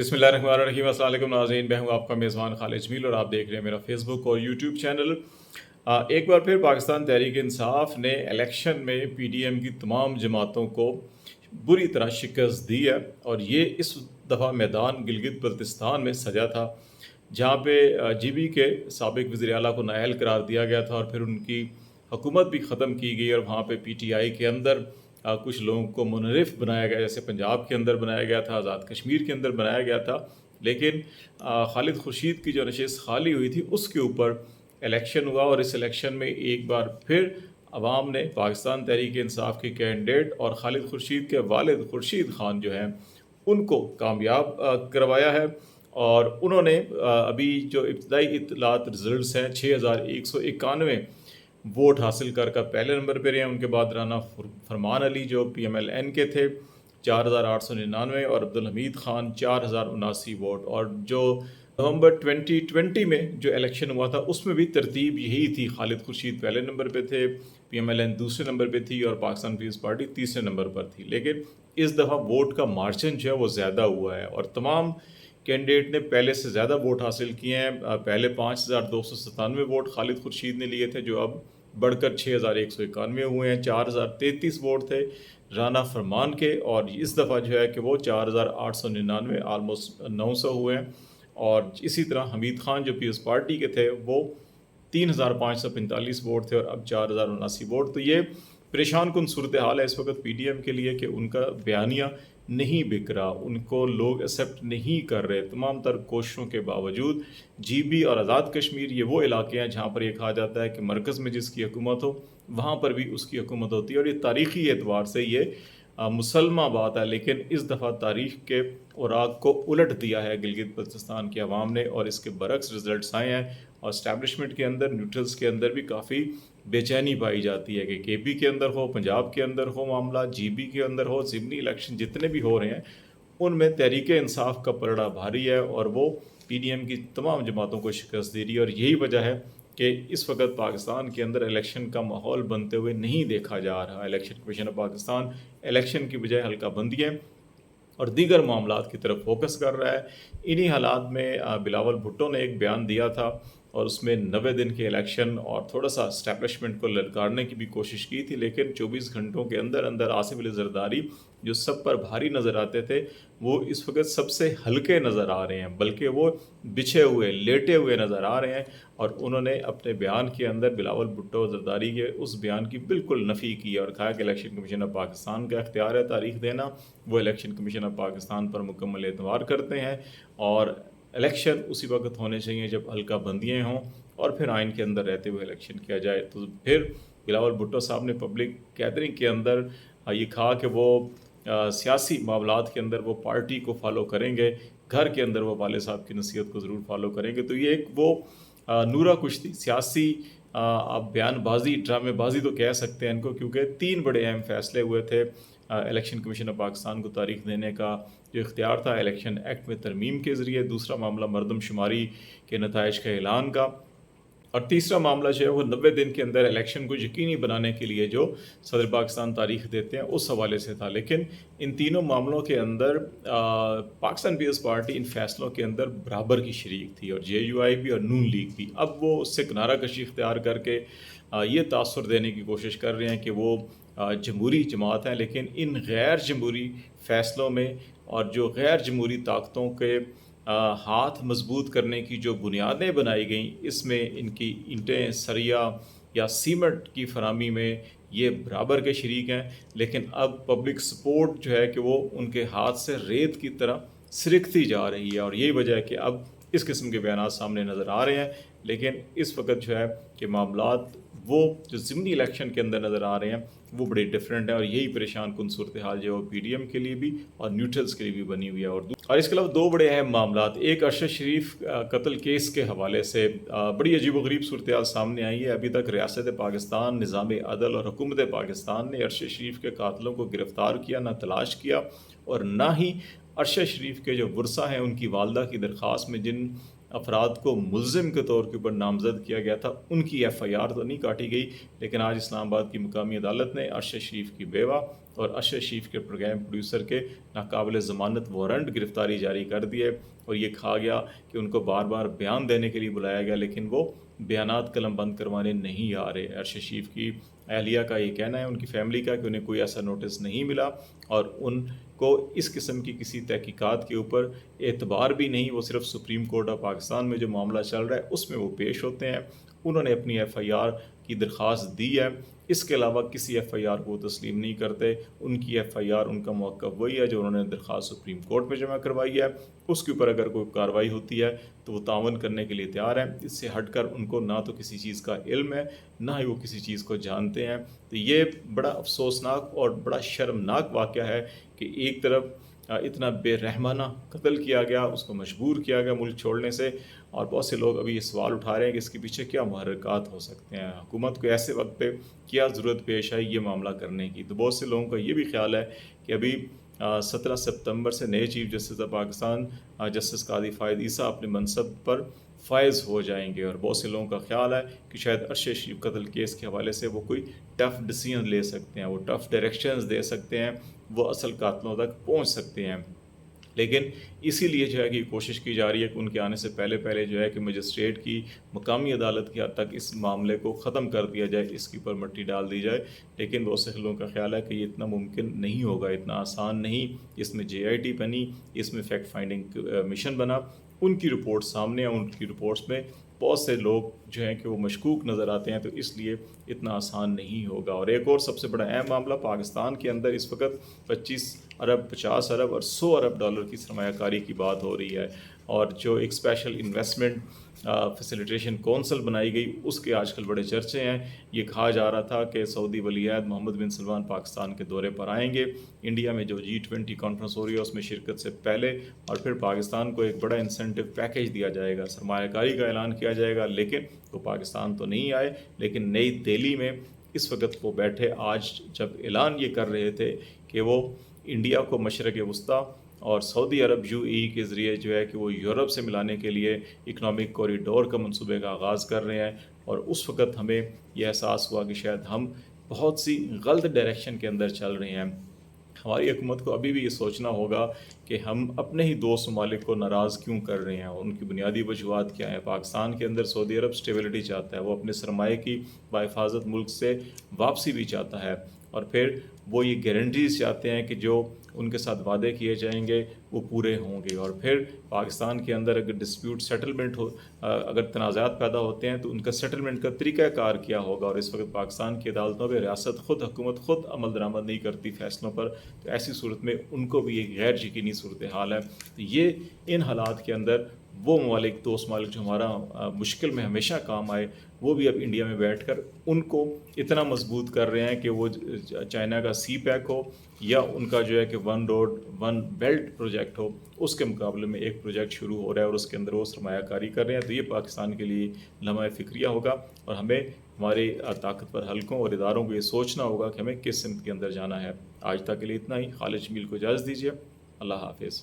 बिस्मिल्लाहिर्रहमानिर्रहीम। अस्सलाम वालेकुम नाज़रीन, मैं हूँ आपका मेज़बान खालिद जमील और आप देख रहे हैं मेरा फेसबुक और यूट्यूब चैनल। एक बार फिर पाकिस्तान तहरीक इंसाफ ने इलेक्शन में पीडीएम की तमाम जमातों को बुरी तरह शिकस्त दी है और ये इस दफ़ा मैदान गिलगित बल्तिस्तान में सजा था, जहाँ पे जीबी के साबिक वज़ीर आला को नाअहल करार दिया गया था और फिर उनकी हुकूमत भी ख़त्म की गई और वहाँ पे पीटीआई के अंदर कुछ लोगों को मुनरिफ बनाया गया, जैसे पंजाब के अंदर बनाया गया था, आज़ाद कश्मीर के अंदर बनाया गया था। लेकिन खालिद खुर्शीद की जो नशिस्त खाली हुई थी उसके ऊपर इलेक्शन हुआ और इस इलेक्शन में एक बार फिर अवाम ने पाकिस्तान तहरीक इंसाफ के कैंडिडेट और खालिद खुर्शीद के वालिद खुर्शीद खान जो हैं उनको कामयाब करवाया है। और उन्होंने अभी जो इब्तदाई इत्तलात रिजल्ट्स हैं 6191 वोट हासिल कर पहले नंबर पे रहे हैं। उनके बाद राना फरमान अली जो PMLN के थे 4899 और अब्दुल हमीद खान 4079 वोट। और जो नवंबर 2020 में जो इलेक्शन हुआ था उसमें भी तरतीब यही थी, खालिद खुर्शीद पहले नंबर पे थे, PMLN दूसरे नंबर पे थी और पाकिस्तान पीपल्स पार्टी तीसरे नंबर पर थी। लेकिन इस दफ़ा वोट का मार्जिन जो है वो ज़्यादा हुआ है और तमाम कैंडिडेट ने पहले से ज़्यादा वोट हासिल किए हैं। पहले 5297 वोट खालिद खुर्शीद ने लिए थे, जो अब बढ़कर 6191 हुए हैं। 4033 वोट थे राना फरमान के और इस दफ़ा जो है कि वो 4899 आलमोस्ट 900 हुए हैं। और इसी तरह हमीद खान जो पीपल्स पार्टी के थे वो 3545 वोट थे और अब 4079 वोट। तो ये परेशान कुन सूरत हाल है इस वक्त PDM के लिए कि उनका बयानिया नहीं बिक रहा, उनको लोग एक्सेप्ट नहीं कर रहे। तमाम तर कोशिशों के बावजूद GB और आज़ाद कश्मीर ये वो इलाके हैं जहाँ पर ये कहा जाता है कि मरकज़ में जिसकी हुकूमत हो वहाँ पर भी उसकी हुकूमत होती है और ये तारीख़ी एतबार से ये मुसलमा बात है। लेकिन इस दफ़ा तारीख़ के औराक को उलट दिया है गिलगित बल्तिस्तान की आवाम ने और इसके बरक्स रिजल्ट्स आए हैं। और इस्टेब्लिशमेंट के अंदर, न्यूट्रल्स के अंदर भी काफ़ी बेचैनी पाई जाती है कि KB के अंदर हो, पंजाब के अंदर हो मामला, GB के अंदर हो, ज़िमनी इलेक्शन जितने भी हो रहे हैं उनमें तहरीक इंसाफ का पलड़ा भारी है और वो PDM की तमाम जमातों को शिकस्त दे रही है। और यही वजह है कि इस वक्त पाकिस्तान के अंदर इलेक्शन का माहौल बनते हुए नहीं देखा जा रहा। Election commission of Pakistan election की बजाय हल्का बंदियाँ और दीगर मामलात की तरफ फोकस कर रहा है। इन्हीं हालात में बिलावल भुट्टो ने एक बयान दिया था और उसमें 90 दिन के इलेक्शन और थोड़ा सा इस्टेब्लिशमेंट को ललकारने की भी कोशिश की थी। लेकिन 24 घंटों के अंदर अंदर आसिफ अली जरदारी जो सब पर भारी नज़र आते थे वो इस वक्त सबसे हल्के नज़र आ रहे हैं, बल्कि वो बिछे हुए, लेटे हुए नज़र आ रहे हैं। और उन्होंने अपने बयान के अंदर बिलावल भुट्टो जरदारी के उस बयान की बिल्कुल नफ़ी की और कहा कि इलेक्शन कमीशन ऑफ पाकिस्तान का इख्तियार है तारीख देना, वो इलेक्शन कमीशन ऑफ पाकिस्तान पर मुकम्मल एतबार करते हैं और इलेक्शन उसी वक्त होने चाहिए जब हल्का बंदियाँ हों और फिर आइन के अंदर रहते हुए इलेक्शन किया जाए। तो फिर बिलावल भुट्टो साहब ने पब्लिक गैदरिंग के अंदर ये कहा कि वो सियासी मामलात के अंदर वो पार्टी को फॉलो करेंगे, घर के अंदर वो वाले साहब की नसीहत को ज़रूर फॉलो करेंगे। तो ये एक वो नूरा कुश्ती सियासी आप बयानबाजी, ड्रामेबाजी तो कह सकते हैं इनको, क्योंकि 3 बड़े अहम फैसले हुए थे। इलेक्शन कमीशन ऑफ पाकिस्तान को तारीख देने का जो इख्तियार था इलेक्शन एक्ट में तरमीम के ज़रिए, दूसरा मामला मरदमशुमारी के नताइज का ऐलान का, और तीसरा मामला जो है वो 90 दिन के अंदर इलेक्शन को यकीनी बनाने के लिए जो सदर पाकिस्तान तारीख देते हैं उस हवाले से था। लेकिन इन तीनों मामलों के अंदर पाकिस्तान पीपल्स पार्टी इन फैसलों के अंदर बराबर की शरीक थी और JUI भी और नून लीग भी। अब वो उससे किनारा कशी इख्तियार करके ये तासुर देने की कोशिश कर रहे हैं कि वो जमहूरी जमात हैं, लेकिन इन गैर जमहूरी फ़ैसलों में और जो गैर जमहूरी ताकतों के हाथ मजबूत करने की जो बुनियादें बनाई गई, इसमें इनकी ईंटें, सरिया या सीमेंट की फरामी में ये बराबर के शरीक हैं। लेकिन अब पब्लिक सपोर्ट जो है कि वो उनके हाथ से रेत की तरह सिरकती जा रही है और यही वजह है कि अब इस किस्म के बयान सामने नज़र आ रहे हैं। लेकिन इस वक्त जो है कि मामलात वो जो ज़िमनी इलेक्शन के अंदर नज़र आ रहे हैं वो बड़ी डिफरेंट है और यही परेशान कुन सूरत हाल जो है PDM के लिए भी और न्यूट्रल्स के लिए भी बनी हुई है। और इसके अलावा 2 बड़े अहम मामलात, एक अरशद शरीफ कत्ल केस के हवाले से बड़ी अजीबोगरीब सूरत हाल सामने आई है। अभी तक रियासत पाकिस्तान, निज़ाम अदल और हुकूमत पाकिस्तान ने अरशद शरीफ के कातलों को गिरफ़्तार किया, ना तलाश किया और ना ही अरशद शरीफ के जो वर्सा हैं उनकी वालदा की दरख्वास्त में जिन अफराद को मुल्ज़िम के तौर के ऊपर नामज़द किया गया था उनकी FIR तो नहीं काटी गई। लेकिन आज इस्लामाबाद की मुकामी अदालत ने अरशद शरीफ की बेवा اور ارشد شریف کے پروگرام پروڈیوسر کے ناقابل ضمانت وارنٹ گرفتاری جاری کر دیے، اور یہ کہا گیا کہ ان کو بار بار بیان دینے کے لیے بلایا گیا، لیکن وہ بیانات قلم بند کروانے نہیں آ رہے۔ ارشد شریف کی اہلیہ کا یہ کہنا ہے، ان کی فیملی کا، کہ انہیں کوئی ایسا نوٹس نہیں ملا اور ان کو اس قسم کی کسی تحقیقات کے اوپر اعتبار بھی نہیں۔ وہ صرف سپریم کورٹ آف پاکستان میں جو معاملہ چل رہا ہے اس میں وہ پیش ہوتے ہیں۔ انہوں نے اپنی ایف آئی آر کی درخواست دی ہے، اس کے علاوہ کسی ایف آئی آر کو تسلیم نہیں کرتے۔ ان کی ایف آئی آر، ان کا موقف وہی ہے جو انہوں نے درخواست سپریم کورٹ میں جمع کروائی ہے، اس کے اوپر اگر کوئی کارروائی ہوتی ہے تو وہ تعاون کرنے کے لیے تیار ہیں۔ اس سے ہٹ کر ان کو نہ تو کسی چیز کا علم ہے، نہ ہی وہ کسی چیز کو جانتے ہیں۔ تو یہ بڑا افسوسناک اور بڑا شرمناک واقعہ ہے کہ ایک طرف اتنا بے رحمانہ قتل کیا گیا، اس کو مجبور کیا گیا ملک چھوڑنے سے، اور بہت سے لوگ ابھی یہ سوال اٹھا رہے ہیں کہ اس کے پیچھے کیا محرکات ہو سکتے ہیں، حکومت کو ایسے وقت پہ کیا ضرورت پیش آئی یہ معاملہ کرنے کی۔ تو بہت سے لوگوں کا یہ بھی خیال ہے کہ ابھی 17 ستمبر سے نئے chief justice of Pakistan justice قاضی فائد عیسیٰ اپنے منصب پر فائز ہو جائیں گے، اور بہت سے لوگوں کا خیال ہے کہ شاید ارشد شریف قتل کیس کے حوالے سے وہ کوئی ٹف ڈیسیژن لے سکتے ہیں، وہ ٹف ڈائریکشنز دے سکتے ہیں، وہ اصل قاتلوں تک پہنچ سکتے ہیں۔ لیکن اسی لیے جو ہے کہ کوشش کی جا رہی ہے کہ ان کے آنے سے پہلے جو ہے کہ مجسٹریٹ کی مقامی عدالت کی حد تک اس معاملے کو ختم کر دیا جائے، اس کے اوپر مٹی ڈال دی جائے۔ لیکن بہت سے لوگوں کا خیال ہے کہ یہ اتنا ممکن نہیں ہوگا، اتنا آسان نہیں۔ اس میں جے آئی ٹی بنی، اس میں فیکٹ فائنڈنگ مشن بنا، ان کی رپورٹ سامنے ہیں، ان کی رپورٹس میں بہت سے لوگ جو ہیں کہ وہ مشکوک نظر آتے ہیں، تو اس لیے اتنا آسان نہیں ہوگا۔ اور ایک اور سب سے بڑا اہم معاملہ، پاکستان کے اندر اس وقت 25 ارب 50 ارب اور 100 ارب ڈالر کی سرمایہ کاری کی بات ہو رہی ہے، اور جو ایک اسپیشل انویسٹمنٹ فیسیلیٹیشن کونسل بنائی گئی اس کے آج کل بڑے چرچے ہیں۔ یہ کہا جا رہا تھا کہ سعودی ولی عہد محمد بن سلمان پاکستان کے دورے پر آئیں گے، انڈیا میں جو G20 کانفرنس ہو رہی ہے اس میں شرکت سے پہلے، اور پھر پاکستان کو ایک بڑا انسینٹو پیکیج دیا جائے گا، سرمایہ کاری کا اعلان کیا جائے گا۔ لیکن وہ پاکستان تو نہیں آئے، لیکن نئی دہلی میں اس وقت وہ بیٹھے آج جب اعلان یہ کر رہے تھے کہ وہ انڈیا کو مشرق وسطیٰ اور سعودی عرب UAE کے ذریعے جو ہے کہ وہ یورپ سے ملانے کے لیے اکنامک کوریڈور کا منصوبے کا آغاز کر رہے ہیں، اور اس وقت ہمیں یہ احساس ہوا کہ شاید ہم بہت سی غلط ڈائریکشن کے اندر چل رہے ہیں۔ ہماری حکومت کو ابھی بھی یہ سوچنا ہوگا کہ ہم اپنے ہی دوست ممالک کو ناراض کیوں کر رہے ہیں، اور ان کی بنیادی وجوہات کیا ہیں۔ پاکستان کے اندر سعودی عرب اسٹیبلٹی چاہتا ہے، وہ اپنے سرمایہ کی بحفاظت ملک سے واپسی بھی چاہتا ہے، اور پھر وہ یہ گارنٹیز چاہتے ہیں کہ جو ان کے ساتھ وعدے کیے جائیں گے وہ پورے ہوں گے۔ اور پھر پاکستان کے اندر اگر ڈسپیوٹ سیٹلمنٹ ہو، اگر تنازعات پیدا ہوتے ہیں تو ان کا سیٹلمنٹ کا طریقہ کار کیا ہوگا، اور اس وقت پاکستان کی عدالتوں پہ ریاست خود، حکومت خود عمل درآمد نہیں کرتی فیصلوں پر، تو ایسی صورت میں ان کو بھی ایک غیر یقینی صورتحال ہے۔ تو یہ ان حالات کے اندر وہ ممالک، دوست ممالک جو ہمارا مشکل میں ہمیشہ کام آئے، وہ بھی اب انڈیا میں بیٹھ کر ان کو اتنا مضبوط کر رہے ہیں کہ وہ چائنا کا سی پیک ہو یا ان کا جو ہے کہ one road one belt project ہو، اس کے مقابلے میں ایک پروجیکٹ شروع ہو رہا ہے اور اس کے اندر وہ سرمایہ کاری کر رہے ہیں۔ تو یہ پاکستان کے لیے لمحہ فکریہ ہوگا، اور ہمیں ہمارے طاقتور حلقوں اور اداروں کو یہ سوچنا ہوگا کہ ہمیں کس سمت کے اندر جانا ہے۔ آج تک کے لیے اتنا ہی۔ خالد جمیل کو اجازت دیجیے، اللہ حافظ۔